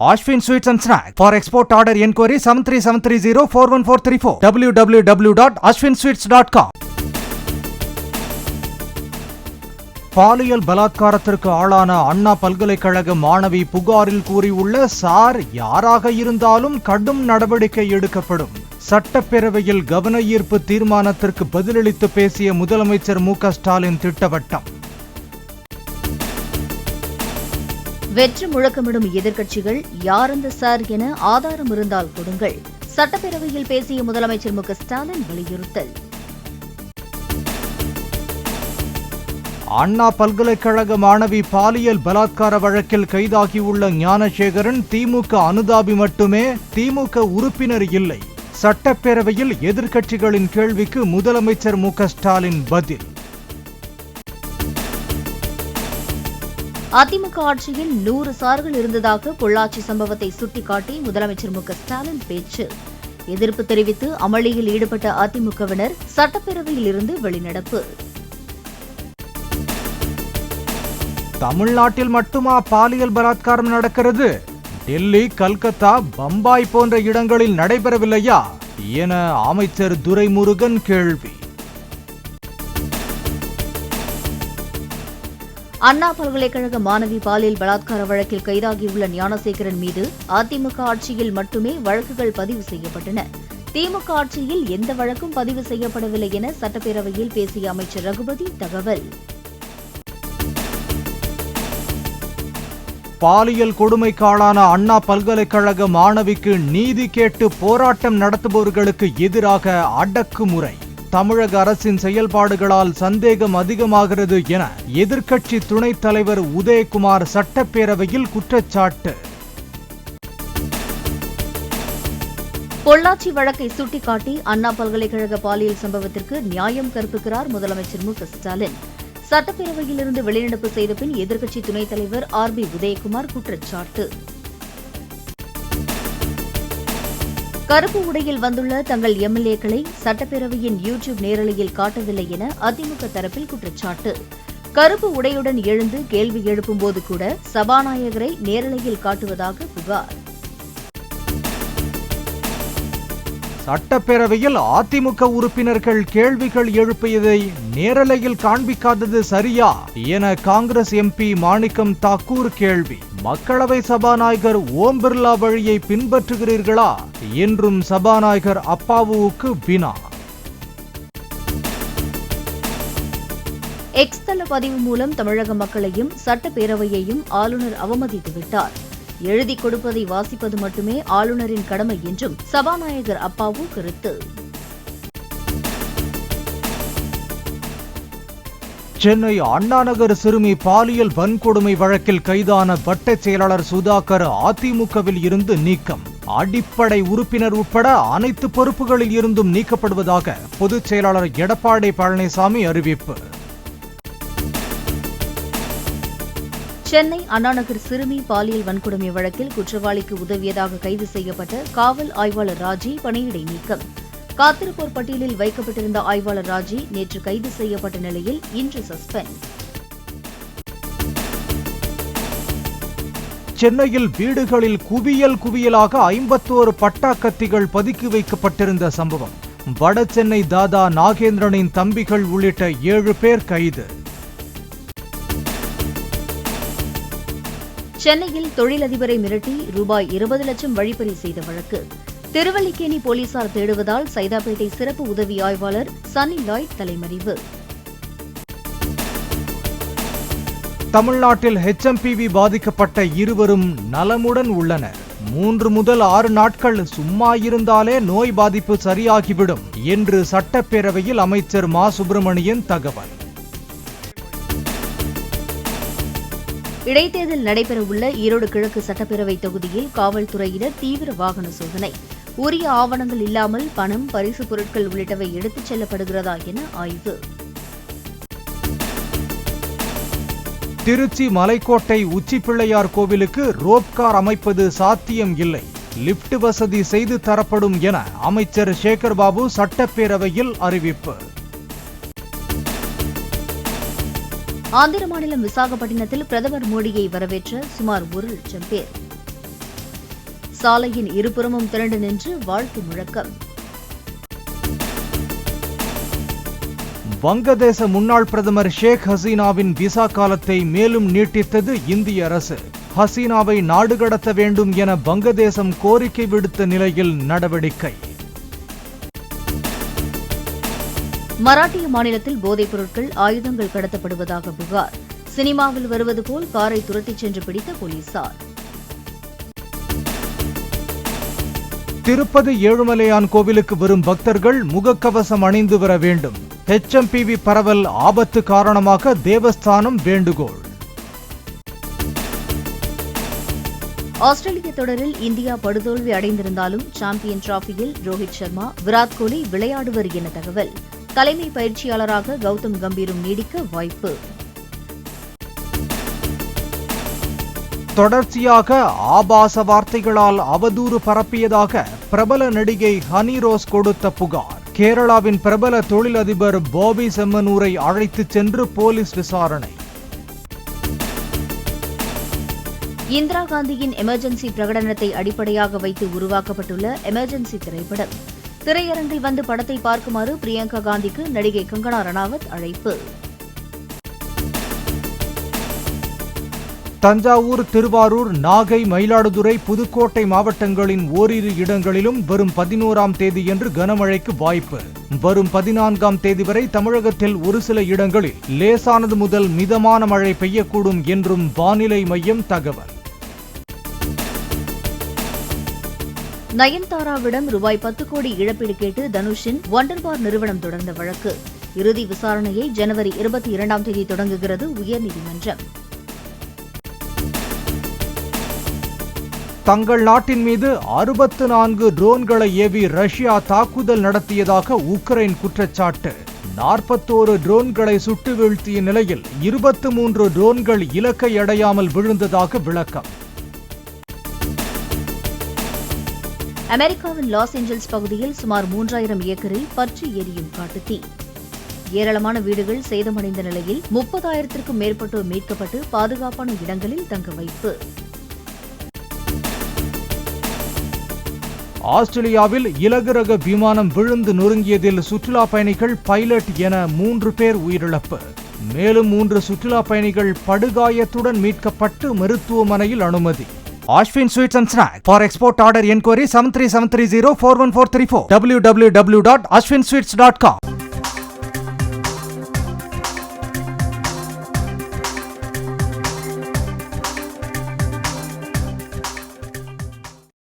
Ashwin Sweets and Snacks. For export order enquiry 73730 www.ashwinsweets.com. பாலியல் பலாத்காரத்திற்கு ஆளான அண்ணா பல்கலைக்கழக மாணவி புகாரில் கூறியுள்ள சார் யாராக இருந்தாலும் கடும் நடவடிக்கை எடுக்கப்படும். சட்டப்பேரவையில் கவன ஈர்ப்பு தீர்மானத்திற்கு பதிலளித்து பேசிய முதலமைச்சர் மு.க.ஸ்டாலின் திட்டவட்டம். வெற்றி முழக்கமிடும் எதிர்க்கட்சிகள் யார் அந்த சார் என ஆதாரம் இருந்தால் கொடுங்கள். சட்டப்பேரவையில் பேசிய முதலமைச்சர் மு.க.ஸ்டாலின் வலியுறுத்தல். அண்ணா பல்கலைக்கழக மாணவி பாலியல் பலாத்கார வழக்கில் கைதாகியுள்ள ஞானசேகரன் திமுக அனுதாபி மட்டுமே, திமுக உறுப்பினர் இல்லை. சட்டப்பேரவையில் எதிர்க்கட்சிகளின் கேள்விக்கு முதலமைச்சர் மு.க.ஸ்டாலின் பதில். அதிமுக ஆட்சியில் 100 சார்கள் இருந்ததாக பொள்ளாச்சி சம்பவத்தை சுட்டிக்காட்டி முதலமைச்சர் மு.க.ஸ்டாலின் பேச்சு. எதிர்ப்பு தெரிவித்து அமளியில் ஈடுபட்ட அதிமுகவினர் சட்டப்பேரவையில் இருந்து வெளிநடப்பு. தமிழ்நாட்டில் மட்டுமா பாலியல் பலாத்காரம் நடக்கிறது? டெல்லி, கல்கத்தா, பம்பாய் போன்ற இடங்களில் நடைபெறவில்லையா என அமைச்சர் துரைமுருகன் கேள்வி. அண்ணா பல்கலைக்கழக மாணவி பாலியல் பலாத்கார வழக்கில் கைதாகியுள்ள ஞானசேகரன் மீது அதிமுக ஆட்சியில் மட்டுமே வழக்குகள் பதிவு செய்யப்பட்டன. திமுக ஆட்சியில் எந்த வழக்கும் பதிவு செய்யப்படவில்லை என சட்டப்பேரவையில் பேசிய அமைச்சர் ரகுபதி தகவல். பாலியல் கொடுமைக்காளான அண்ணா பல்கலைக்கழக மாணவிக்கு நீதி கேட்டு போராட்டம் நடத்துபவர்களுக்கு எதிராக அடக்குமுறை. தமிழக அரசின் செயல்பாடுகளால் சந்தேகம் அதிகமாகிறது என எதிர்க்கட்சி துணைத் தலைவர் உதயகுமார் சட்டப்பேரவையில் குற்றச்சாட்டு. பொள்ளாச்சி வழக்கை சுட்டிக்காட்டி அண்ணா பல்கலைக்கழக பாலியல் சம்பவத்திற்கு நியாயம் கற்பிக்கிறார் முதலமைச்சர் மு.க.ஸ்டாலின். சட்டப்பேரவையிலிருந்து வெளிநடப்பு செய்த பின் எதிர்க்கட்சி துணைத் தலைவர் ஆர்.பி. உதயகுமார் குற்றச்சாட்டு. கருப்பு உடையில் வந்துள்ள தங்கள் எம்எல்ஏக்களை சட்டப்பேரவையின் யூடியூப் நேரலையில் காட்டவில்லை என அதிமுக தரப்பில் குற்றச்சாட்டு. கருப்பு உடையுடன் எழுந்து கேள்வி எழுப்பும்போது கூட சபாநாயகரை நேரலையில் காட்டுவதாக புகார். சட்டப்பேரவையில் அதிமுக உறுப்பினர்கள் கேள்விகள் எழுப்பியதை நேரலையில் காண்பிக்காதது சரியா என காங்கிரஸ் எம்பி மாணிக்கம் தாக்கூர் கேள்வி. மக்களவை சபாநாயகர் ஓம் பிர்லா வழியை பின்பற்றுகிறீர்களா என்றும் சபாநாயகர் அப்பாவுவுக்கு வினா. எக்ஸ் தள பதிவு மூலம் தமிழக மக்களையும் சட்டப்பேரவையையும் ஆளுநர் அவமதித்துவிட்டார். எழுதி கொடுப்பதை வாசிப்பது மட்டுமே ஆளுநரின் கடமை என்றும் சபாநாயகர் அப்பாவு கருத்து. சென்னை அண்ணாநகர் சிறுமி பாலியல் வன்கொடுமை வழக்கில் கைதான வட்ட செயலாளர் சுதாகர் அதிமுகவில் இருந்து நீக்கம். அடிப்படை உறுப்பினர் உட்பட அனைத்து பொறுப்புகளில் இருந்தும் நீக்கப்படுவதாக பொதுச் செயலாளர் எடப்பாடி பழனிசாமி அறிவிப்பு. சென்னை அண்ணாநகர் சிறுமி பாலியல் வன்கொடுமை வழக்கில் குற்றவாளிக்கு உதவியதாக கைது செய்யப்பட்ட காவல் ஆய்வாளர் ராஜி பணியிடை நீக்கம். காத்திருப்போர் பட்டியலில் வைக்கப்பட்டிருந்த ஆய்வாளர் ராஜி நேற்று கைது செய்யப்பட்ட நிலையில் இன்று சஸ்பெண்ட். சென்னையில் வீடுகளில் குவியலாக 51 பட்டா கத்திகள் பதுக்கி வைக்கப்பட்டிருந்த சம்பவம். வட சென்னை தாதா நாகேந்திரனின் தம்பிகள் உள்ளிட்ட 7 பேர் கைது. சென்னையில் தொழிலதிபரை மிரட்டி ரூபாய் 20 லட்சம் வழிப்பறி செய்த வழக்கு. திருவல்லிக்கேணி போலீசார் தேடுவதால் சைதாப்பேட்டை சிறப்பு உதவி ஆய்வாளர் சன்னி லாய்ட் தலைமறைவு. தமிழ்நாட்டில் HMPV பாதிக்கப்பட்ட 2 நலமுடன் உள்ளனர். 3 முதல் 6 நாட்கள் சும்மா இருந்தாலே நோய் பாதிப்பு சரியாகிவிடும் என்று சட்டப்பேரவையில் அமைச்சர் மா. சுப்பிரமணியன் தகவல். இடைத்தேர்தல் நடைபெறவுள்ள ஈரோடு கிழக்கு சட்டப்பேரவை தொகுதியில் காவல்துறையினர் தீவிர வாகன சோதனை. உரிய ஆவணங்கள் இல்லாமல் பணம், பரிசுப் பொருட்கள் உள்ளிட்டவை எடுத்துச் செல்லப்படுகிறதா என ஆய்வு. திருச்சி மலைக்கோட்டை உச்சிப்பிள்ளையார் கோவிலுக்கு ரோப் கார் அமைப்பது சாத்தியம் இல்லை. லிப்ட் வசதி செய்து தரப்படும் என அமைச்சர் சேகர்பாபு சட்டப்பேரவையில் அறிவிப்பு. ஆந்திர மாநிலம் விசாகப்பட்டினத்தில் பிரதமர் மோடியை வரவேற்ற சுமார் 1 லட்சம் பேர். சாலையின் இருபுறமும் திரண்டு நின்று வாழ்த்து முழக்கம். வங்கதேச முன்னாள் பிரதமர் ஷேக் ஹசீனாவின் விசா காலத்தை மேலும் நீட்டித்தது இந்திய அரசு. ஹசீனாவை நாடு கடத்த வேண்டும் என வங்கதேசம் கோரிக்கை விடுத்த நிலையில் நடவடிக்கை. மராட்டிய மாநிலத்தில் போதைப் பொருட்கள், ஆயுதங்கள் கடத்தப்படுவதாக புகார். சினிமாவில் வருவது போல் காரை துரத்திச் சென்று பிடித்த போலீசார். திருப்பதி ஏழுமலையான் கோவிலுக்கு வரும் பக்தர்கள் முகக்கவசம் அணிந்து வர வேண்டும். HMPV பரவல் ஆபத்து காரணமாக தேவஸ்தானம் வேண்டுகோள். ஆஸ்திரேலிய தொடரில் இந்தியா படுதோல்வி அடைந்திருந்தாலும் சாம்பியன் டிராபியில் ரோஹித் சர்மா, விராட் கோலி விளையாடுவர் என தகவல். தலைமை பயிற்சியாளராக கௌதம் கம்பீரும் நீடிக்க வாய்ப்பு. தொடர்ச்சியாக ஆபாச வார்த்தைகளால் அவதூறு பரப்பியதாக பிரபல நடிகை ஹனி ரோஸ் கொடுத்த புகார். கேரளாவின் பிரபல தொழிலதிபர் பாபி செம்மனூரை அழைத்துச் சென்று போலீஸ் விசாரணை. இந்திரா காந்தியின் எமர்ஜென்சி பிரகடனத்தை அடிப்படையாக வைத்து உருவாக்கப்பட்டுள்ள எமர்ஜென்சி திரைப்படம். திரையரங்கில் வந்து படத்தை பார்க்குமாறு பிரியங்கா காந்திக்கு நடிகை கங்கனா ரனாவத் அழைப்பு. தஞ்சாவூர், திருவாரூர், நாகை, மயிலாடுதுறை, புதுக்கோட்டை மாவட்டங்களின் ஓரிரு இடங்களிலும் வரும் 11ஆம் தேதியன்று கனமழைக்கு வாய்ப்பு. வரும் 14ஆம் தேதி வரை தமிழகத்தில் ஒரு சில இடங்களில் லேசானது முதல் மிதமான மழை பெய்யக்கூடும் என்றும் வானிலை மையம் தகவல். நயன்தாராவிடம் ரூபாய் 10 கோடி இழப்பீடு கேட்டு தனுஷின் ஒண்டர்பார் நிறுவனம் தொடர்ந்த வழக்கு. இறுதி விசாரணையை ஜனவரி 22ஆம் தேதி தொடங்குகிறது உயர்நீதிமன்றம். தங்கள் நாட்டின் மீது 64 ட்ரோன்களை ஏவி ரஷ்யா தாக்குதல் நடத்தியதாக உக்ரைன் குற்றச்சாட்டு. 41 ட்ரோன்களை சுட்டு வீழ்த்திய நிலையில் 23 ட்ரோன்கள் இலக்கை அடையாமல் விழுந்ததாக விளக்கம். அமெரிக்காவின் லாஸ் ஏஞ்சல்ஸ் பகுதியில் சுமார் 3000 ஏக்கரில் பற்றி எரியும் காட்டுத்தீ. ஏராளமான வீடுகள் சேதமடைந்த நிலையில் 30,000க்கும் மேற்பட்டோர் மீட்கப்பட்டு பாதுகாப்பான இடங்களில் தங்க வைப்பு. ஆஸ்திரேலியாவில் இலகு ரக விமானம் விழுந்து நொறுங்கியதில் சுற்றுலா பயணிகள், பைலட் என 3 பேர் உயிரிழப்பு. மேலும் 3 சுற்றுலா பயணிகள் படுகாயத்துடன் மீட்கப்பட்டு மருத்துவமனையில் அனுமதி. Ashwin Sweets and Snacks. For export order enquiry 73730 41434 www.ashwinsweets.com.